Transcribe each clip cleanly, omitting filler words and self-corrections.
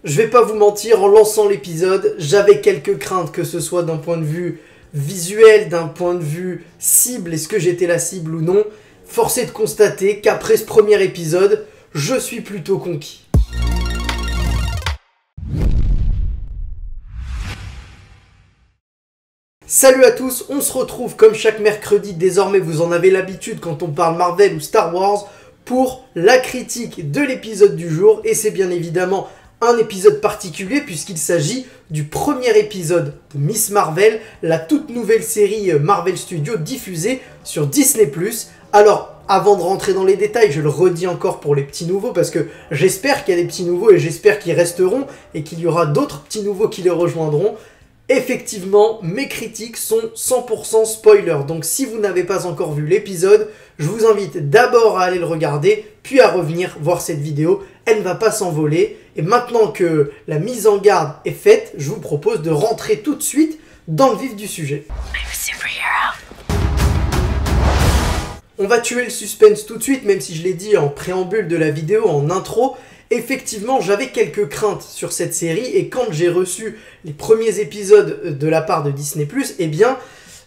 Je vais pas vous mentir, en lançant l'épisode, j'avais quelques craintes, que ce soit d'un point de vue visuel, d'un point de vue cible, est-ce que j'étais la cible ou non. Force est de constater qu'après ce premier épisode, je suis plutôt conquis. Salut à tous, on se retrouve comme chaque mercredi, désormais vous en avez l'habitude quand on parle Marvel ou Star Wars, pour la critique de l'épisode du jour, et c'est bien évidemment un épisode particulier puisqu'il s'agit du premier épisode de Miss Marvel, la toute nouvelle série Marvel Studios diffusée sur Disney+. Alors, avant de rentrer dans les détails, je le redis encore pour les petits nouveaux parce que j'espère qu'il y a des petits nouveaux et j'espère qu'ils resteront et qu'il y aura d'autres petits nouveaux qui les rejoindront. Effectivement, mes critiques sont 100% spoiler, donc si vous n'avez pas encore vu l'épisode, je vous invite d'abord à aller le regarder, puis à revenir voir cette vidéo, elle ne va pas s'envoler. Et maintenant que la mise en garde est faite, je vous propose de rentrer tout de suite dans le vif du sujet. On va tuer le suspense tout de suite, même si je l'ai dit en préambule de la vidéo, en intro. Effectivement, j'avais quelques craintes sur cette série et quand j'ai reçu les premiers épisodes de la part de Disney+, eh bien,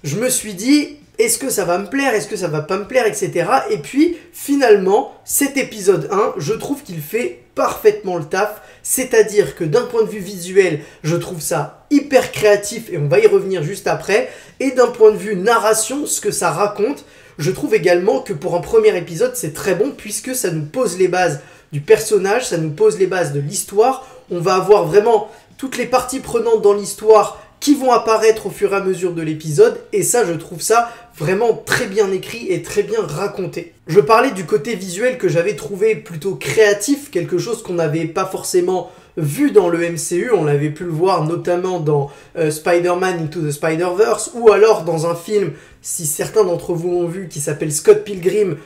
je me suis dit, est-ce que ça va me plaire, est-ce que ça va pas me plaire, etc. Et puis, finalement, cet épisode 1, je trouve qu'il fait parfaitement le taf. C'est-à-dire que d'un point de vue visuel, je trouve ça hyper créatif et on va y revenir juste après. Et d'un point de vue narration, ce que ça raconte, je trouve également que pour un premier épisode, c'est très bon puisque ça nous pose les bases du personnage, ça nous pose les bases de l'histoire. On va avoir vraiment toutes les parties prenantes dans l'histoire qui vont apparaître au fur et à mesure de l'épisode. Et ça, je trouve ça vraiment très bien écrit et très bien raconté. Je parlais du côté visuel que j'avais trouvé plutôt créatif, quelque chose qu'on n'avait pas forcément vu dans le MCU. On l'avait pu le voir notamment dans Spider-Man Into the Spider-Verse ou alors dans un film, si certains d'entre vous l'ont vu, qui s'appelle Scott Pilgrim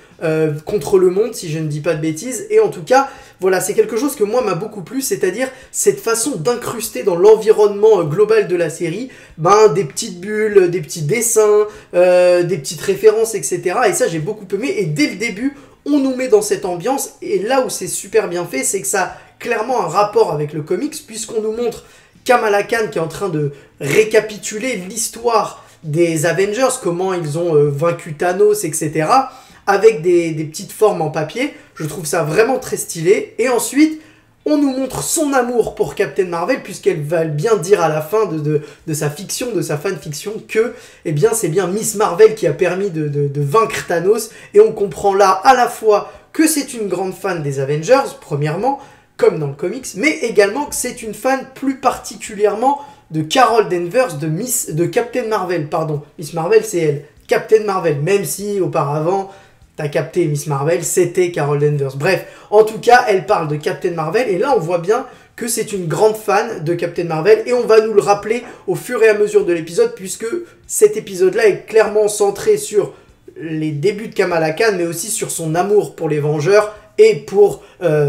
contre le monde, si je ne dis pas de bêtises. Et en tout cas, voilà, c'est quelque chose que moi m'a beaucoup plu, c'est-à-dire cette façon d'incruster dans l'environnement global de la série des petites bulles, des petits dessins, des petites références, etc. Et ça, j'ai beaucoup aimé. Et dès le début, on nous met dans cette ambiance. Et là où c'est super bien fait, c'est que ça a clairement un rapport avec le comics, puisqu'on nous montre Kamala Khan qui est en train de récapituler l'histoire des Avengers, comment ils ont vaincu Thanos, etc. avec des petites formes en papier. Je trouve ça vraiment très stylé. Et ensuite, on nous montre son amour pour Captain Marvel, puisqu'elle va bien dire à la fin de sa fiction, de sa fanfiction, que eh bien, c'est bien Miss Marvel qui a permis de vaincre Thanos. Et on comprend là à la fois que c'est une grande fan des Avengers, premièrement, comme dans le comics, mais également que c'est une fan plus particulièrement de Carol Danvers, de Captain Marvel, pardon. Miss Marvel, c'est elle. Captain Marvel, même si auparavant, t'as capté, Miss Marvel, c'était Carol Danvers. Bref, en tout cas, elle parle de Captain Marvel, et là, on voit bien que c'est une grande fan de Captain Marvel, et on va nous le rappeler au fur et à mesure de l'épisode, puisque cet épisode-là est clairement centré sur les débuts de Kamala Khan, mais aussi sur son amour pour les Vengeurs et pour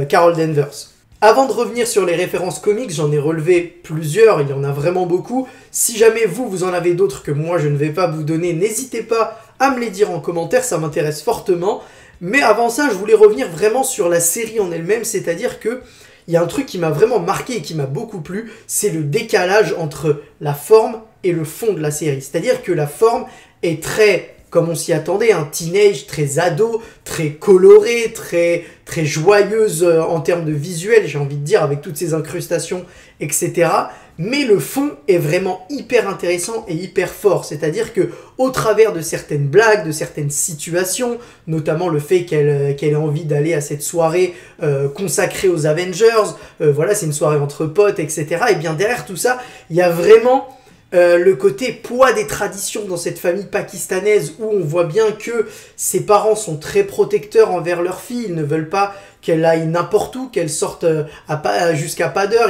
Carol Danvers. Avant de revenir sur les références comics, j'en ai relevé plusieurs, il y en a vraiment beaucoup. Si jamais vous en avez d'autres que moi je ne vais pas vous donner, n'hésitez pas à me les dire en commentaire, ça m'intéresse fortement. Mais avant ça, je voulais revenir vraiment sur la série en elle-même, c'est-à-dire que il y a un truc qui m'a vraiment marqué et qui m'a beaucoup plu, c'est le décalage entre la forme et le fond de la série. C'est-à-dire que la forme est très, comme on s'y attendait, un teenage très ado, très coloré, très joyeuse en termes de visuel, j'ai envie de dire, avec toutes ces incrustations, etc. Mais le fond est vraiment hyper intéressant et hyper fort. C'est-à-dire que au travers de certaines blagues, de certaines situations, notamment le fait qu'elle ait envie d'aller à cette soirée consacrée aux Avengers, voilà, c'est une soirée entre potes, etc. Et bien derrière tout ça, il y a vraiment le côté poids des traditions dans cette famille pakistanaise où on voit bien que ses parents sont très protecteurs envers leur fille, ils ne veulent pas qu'elle aille n'importe où, qu'elle sorte jusqu'à pas d'heure,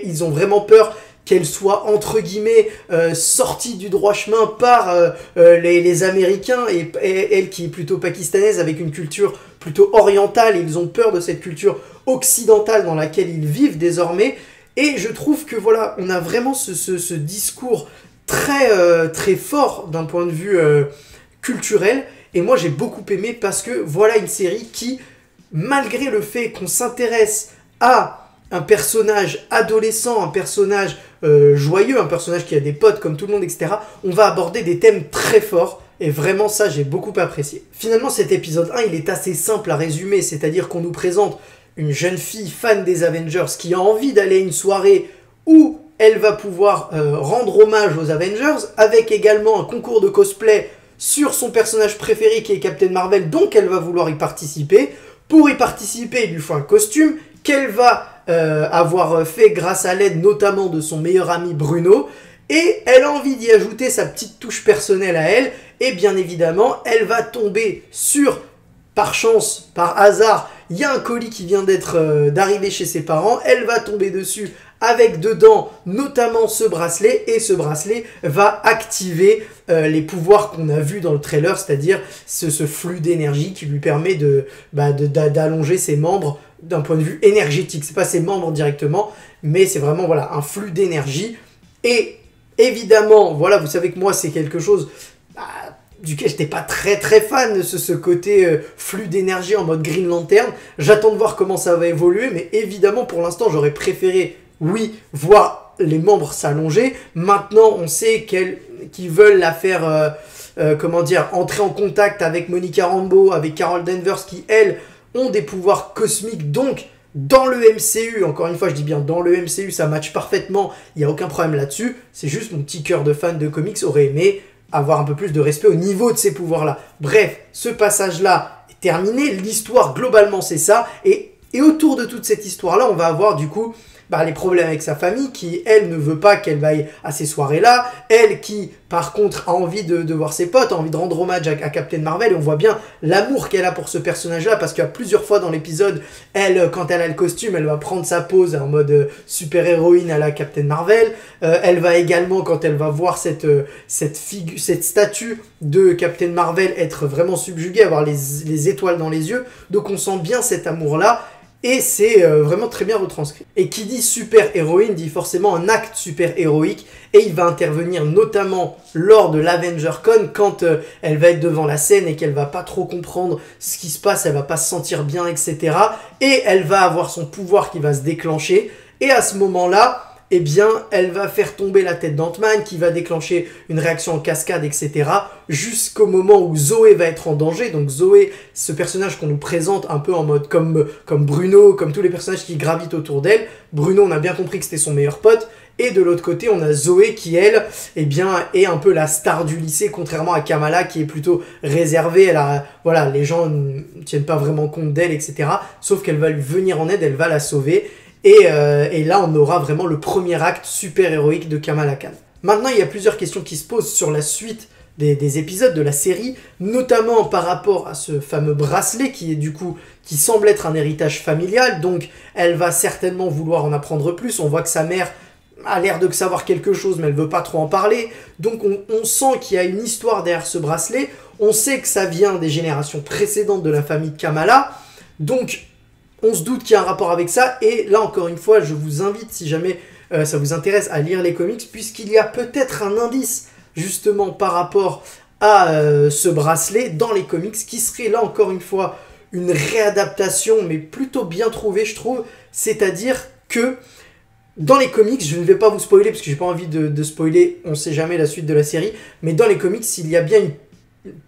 ils ont vraiment peur qu'elle soit entre guillemets sortie du droit chemin par les Américains et elle qui est plutôt pakistanaise avec une culture plutôt orientale, et ils ont peur de cette culture occidentale dans laquelle ils vivent désormais. Et je trouve que voilà, on a vraiment ce discours très fort d'un point de vue culturel. Et moi j'ai beaucoup aimé parce que voilà une série qui, malgré le fait qu'on s'intéresse à un personnage adolescent, un personnage joyeux, un personnage qui a des potes comme tout le monde, etc. On va aborder des thèmes très forts. Et vraiment ça, j'ai beaucoup apprécié. Finalement, cet épisode 1, il est assez simple à résumer. C'est-à-dire qu'on nous présente une jeune fille fan des Avengers qui a envie d'aller à une soirée où elle va pouvoir rendre hommage aux Avengers, avec également un concours de cosplay sur son personnage préféré qui est Captain Marvel, donc elle va vouloir y participer. Pour y participer, il lui faut un costume qu'elle va avoir fait grâce à l'aide notamment de son meilleur ami Bruno. Et elle a envie d'y ajouter sa petite touche personnelle à elle. Et bien évidemment, elle va tomber sur, par chance, par hasard, il y a un colis qui vient d'arriver chez ses parents. Elle va tomber dessus avec dedans notamment ce bracelet. Et ce bracelet va activer les pouvoirs qu'on a vus dans le trailer. C'est-à-dire ce flux d'énergie qui lui permet d'allonger ses membres d'un point de vue énergétique. C'est pas ses membres directement, mais c'est vraiment voilà, un flux d'énergie. Et évidemment, voilà, vous savez que moi, c'est quelque chose duquel j'étais pas très fan, de ce côté flux d'énergie en mode Green Lantern. J'attends de voir comment ça va évoluer, mais évidemment, pour l'instant, j'aurais préféré, oui, voir les membres s'allonger. Maintenant, on sait qu'ils veulent la faire, entrer en contact avec Monica Rambeau, avec Carol Danvers, qui, elles, ont des pouvoirs cosmiques, donc dans le MCU, encore une fois je dis bien dans le MCU, ça match parfaitement, il n'y a aucun problème là-dessus, c'est juste mon petit cœur de fan de comics aurait aimé avoir un peu plus de respect au niveau de ces pouvoirs-là. Bref, ce passage-là est terminé, l'histoire globalement c'est ça, et autour de toute cette histoire-là, on va avoir du coup les problèmes avec sa famille, qui, elle, ne veut pas qu'elle vaille à ces soirées-là. Elle, qui, par contre, a envie de voir ses potes, a envie de rendre hommage à Captain Marvel. Et on voit bien l'amour qu'elle a pour ce personnage-là, parce qu'il y a plusieurs fois dans l'épisode, elle, quand elle a le costume, elle va prendre sa pose en mode super-héroïne à la Captain Marvel. Elle va également, quand elle va voir cette statue de Captain Marvel être vraiment subjuguée, avoir les étoiles dans les yeux. Donc on sent bien cet amour-là. Et c'est vraiment très bien retranscrit. Et qui dit super-héroïne dit forcément un acte super-héroïque. Et il va intervenir notamment lors de l'AvengerCon, quand elle va être devant la scène et qu'elle va pas trop comprendre ce qui se passe, elle va pas se sentir bien, etc. Et elle va avoir son pouvoir qui va se déclencher. Et à ce moment-là, eh bien, elle va faire tomber la tête d'Ant-Man, qui va déclencher une réaction en cascade, etc. Jusqu'au moment où Zoé va être en danger. Donc Zoé, ce personnage qu'on nous présente un peu en mode comme Bruno, comme tous les personnages qui gravitent autour d'elle. Bruno, on a bien compris que c'était son meilleur pote. Et de l'autre côté, on a Zoé qui, elle, eh bien, est un peu la star du lycée, contrairement à Kamala qui est plutôt réservée. Voilà, les gens ne tiennent pas vraiment compte d'elle, etc. Sauf qu'elle va lui venir en aide, elle va la sauver. Et là, on aura vraiment le premier acte super-héroïque de Kamala Khan. Maintenant, il y a plusieurs questions qui se posent sur la suite des épisodes de la série, notamment par rapport à ce fameux bracelet qui semble être un héritage familial. Donc, elle va certainement vouloir en apprendre plus. On voit que sa mère a l'air de savoir quelque chose, mais elle veut pas trop en parler. Donc, on sent qu'il y a une histoire derrière ce bracelet. On sait que ça vient des générations précédentes de la famille Kamala. Donc, on se doute qu'il y a un rapport avec ça, et là encore une fois, je vous invite, si jamais ça vous intéresse, à lire les comics, puisqu'il y a peut-être un indice, justement, par rapport à ce bracelet dans les comics, qui serait là encore une fois une réadaptation, mais plutôt bien trouvée, je trouve, c'est-à-dire que dans les comics, je ne vais pas vous spoiler, parce que j'ai pas envie de spoiler, on sait jamais la suite de la série, mais dans les comics, il y a bien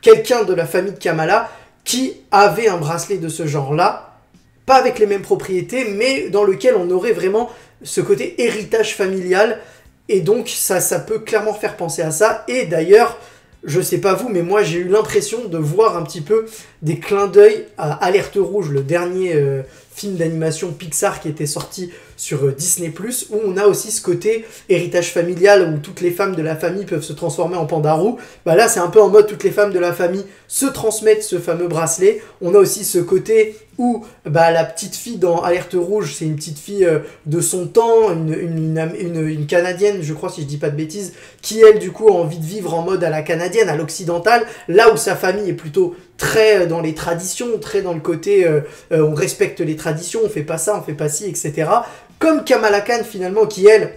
quelqu'un de la famille de Kamala qui avait un bracelet de ce genre-là, pas avec les mêmes propriétés, mais dans lequel on aurait vraiment ce côté héritage familial. Et donc, ça peut clairement faire penser à ça. Et d'ailleurs, je sais pas vous, mais moi, j'ai eu l'impression de voir un petit peu des clins d'œil à Alerte Rouge, le dernier film d'animation Pixar qui était sorti sur Disney+, où on a aussi ce côté héritage familial, où toutes les femmes de la famille peuvent se transformer en pandarou. Bah là, c'est un peu en mode toutes les femmes de la famille se transmettent ce fameux bracelet. On a aussi ce côté où la petite fille dans Alerte Rouge, c'est une petite fille de son temps, une Canadienne, je crois, si je dis pas de bêtises, qui, elle, du coup, a envie de vivre en mode à la canadienne, à l'occidentale, là où sa famille est plutôt très dans les traditions, très dans le côté on respecte les traditions, on fait pas ça, on fait pas ci, etc. Comme Kamala Khan, finalement, qui, elle,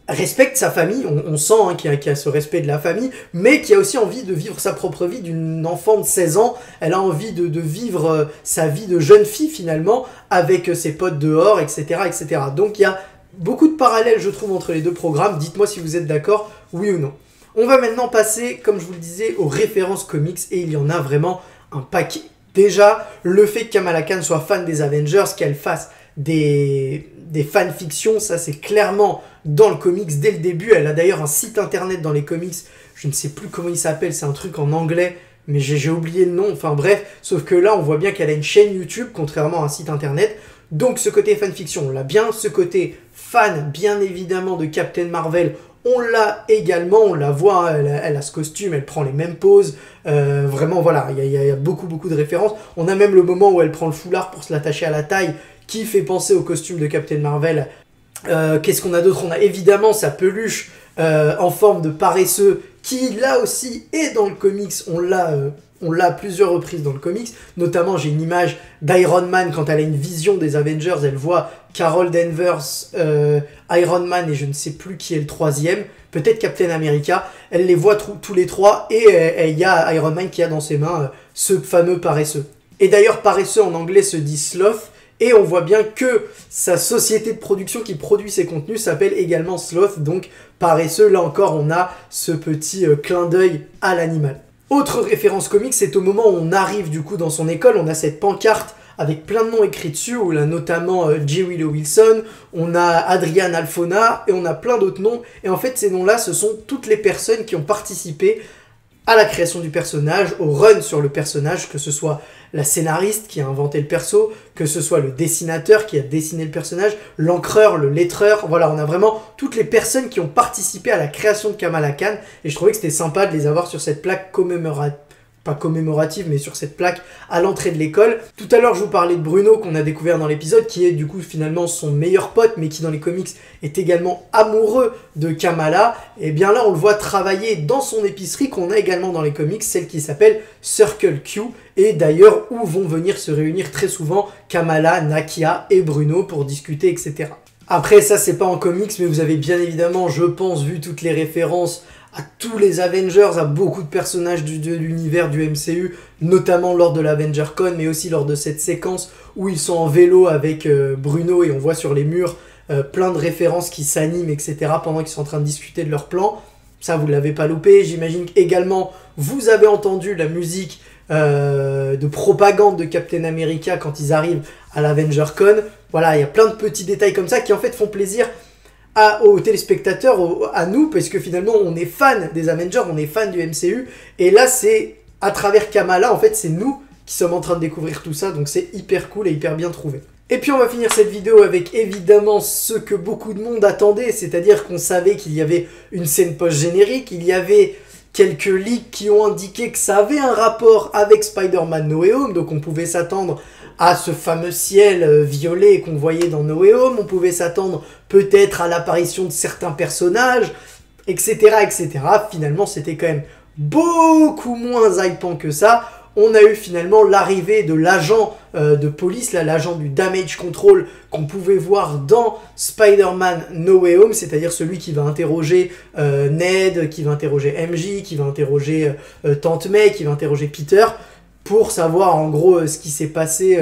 respecte sa famille, on sent hein, qu'il y a ce respect de la famille, mais qui a aussi envie de vivre sa propre vie d'une enfant de 16 ans. Elle a envie de vivre sa vie de jeune fille finalement, avec ses potes dehors, etc., etc. Donc il y a beaucoup de parallèles, je trouve, entre les deux programmes. Dites-moi si vous êtes d'accord, oui ou non. On va maintenant passer, comme je vous le disais, aux références comics, et il y en a vraiment un paquet. Déjà, le fait que Kamala Khan soit fan des Avengers, qu'elle fasse des fanfictions, ça c'est clairement dans le comics dès le début. Elle a d'ailleurs un site internet dans les comics, je ne sais plus comment il s'appelle, c'est un truc en anglais, mais j'ai oublié le nom, enfin bref, sauf que là on voit bien qu'elle a une chaîne YouTube, contrairement à un site internet. Donc ce côté fanfiction, on l'a bien, ce côté fan, bien évidemment, de Captain Marvel, on l'a également, on la voit, hein, elle a ce costume, elle prend les mêmes poses, vraiment voilà, il y a beaucoup de références. On a même le moment où elle prend le foulard pour se l'attacher à la taille, qui fait penser au costume de Captain Marvel. Qu'est-ce qu'on a d'autre? On a évidemment sa peluche en forme de paresseux, qui là aussi est dans le comics, on l'a à plusieurs reprises dans le comics, notamment j'ai une image d'Iron Man quand elle a une vision des Avengers, elle voit Carol Danvers, Iron Man et je ne sais plus qui est le troisième, peut-être Captain America, elle les voit tous les trois et il y a Iron Man qui a dans ses mains ce fameux paresseux. Et d'ailleurs paresseux en anglais se dit sloth, et on voit bien que sa société de production qui produit ses contenus s'appelle également Sloth, donc paresseux, là encore on a ce petit clin d'œil à l'animal. Autre référence comique, c'est au moment où on arrive du coup dans son école, on a cette pancarte avec plein de noms écrits dessus, où on a notamment J. Willow Wilson, on a Adrian Alphona, et on a plein d'autres noms, et en fait ces noms-là, ce sont toutes les personnes qui ont participé à la création du personnage, au run sur le personnage, que ce soit la scénariste qui a inventé le perso, que ce soit le dessinateur qui a dessiné le personnage, l'encreur, le lettreur, voilà, on a vraiment toutes les personnes qui ont participé à la création de Kamala Khan, et je trouvais que c'était sympa de les avoir sur cette plaque commémorative, pas commémorative, mais sur cette plaque à l'entrée de l'école. Tout à l'heure, je vous parlais de Bruno, qu'on a découvert dans l'épisode, qui est du coup finalement son meilleur pote, mais qui dans les comics est également amoureux de Kamala. Et bien là, on le voit travailler dans son épicerie, qu'on a également dans les comics, celle qui s'appelle Circle Q, et d'ailleurs où vont venir se réunir très souvent Kamala, Nakia et Bruno pour discuter, etc. Après, ça c'est pas en comics, mais vous avez bien évidemment, je pense, vu toutes les références à tous les Avengers, à beaucoup de personnages de l'univers du MCU, notamment lors de l'AvengerCon, mais aussi lors de cette séquence où ils sont en vélo avec Bruno et on voit sur les murs plein de références qui s'animent, etc. pendant qu'ils sont en train de discuter de leur plan. Ça, vous ne l'avez pas loupé. J'imagine qu'également, vous avez entendu la musique de propagande de Captain America quand ils arrivent à l'AvengerCon. Voilà, il y a plein de petits détails comme ça qui en fait font plaisir aux téléspectateurs, à nous, parce que finalement on est fan des Avengers, on est fan du MCU, et là c'est à travers Kamala, en fait c'est nous qui sommes en train de découvrir tout ça, donc c'est hyper cool et hyper bien trouvé. Et puis on va finir cette vidéo avec évidemment ce que beaucoup de monde attendait, c'est-à-dire qu'on savait qu'il y avait une scène post-générique, il y avait quelques leaks qui ont indiqué que ça avait un rapport avec Spider-Man No Way Home, donc on pouvait s'attendre à ce fameux ciel violet qu'on voyait dans No Way Home, on pouvait s'attendre peut-être à l'apparition de certains personnages, etc. etc. Finalement, c'était quand même beaucoup moins hypant que ça. On a eu finalement l'arrivée de l'agent de police, l'agent du Damage Control qu'on pouvait voir dans Spider-Man No Way Home, c'est-à-dire celui qui va interroger Ned, qui va interroger MJ, qui va interroger Tante May, qui va interroger Peter, pour savoir en gros ce qui s'est passé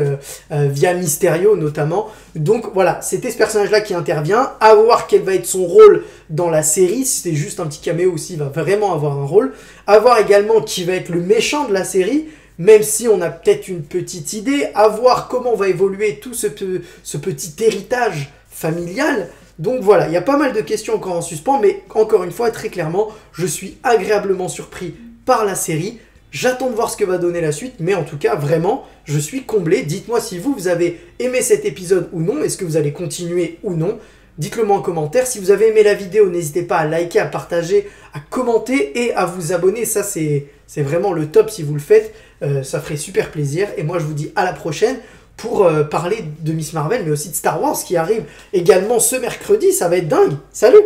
via Mysterio notamment. Donc voilà, c'était ce personnage-là qui intervient, à voir quel va être son rôle dans la série, si c'est juste un petit caméo ou s'il va vraiment avoir un rôle, à voir également qui va être le méchant de la série, même si on a peut-être une petite idée, à voir comment va évoluer tout ce petit héritage familial. Donc voilà, il y a pas mal de questions encore en suspens, mais encore une fois, très clairement, je suis agréablement surpris par la série. J'attends de voir ce que va donner la suite, mais en tout cas, vraiment, je suis comblé. Dites-moi si vous avez aimé cet épisode ou non, est-ce que vous allez continuer ou non. Dites-le moi en commentaire. Si vous avez aimé la vidéo, n'hésitez pas à liker, à partager, à commenter et à vous abonner. Ça, c'est vraiment le top si vous le faites. Ça ferait super plaisir. Et moi, je vous dis à la prochaine pour parler de Miss Marvel, mais aussi de Star Wars qui arrive également ce mercredi. Ça va être dingue. Salut!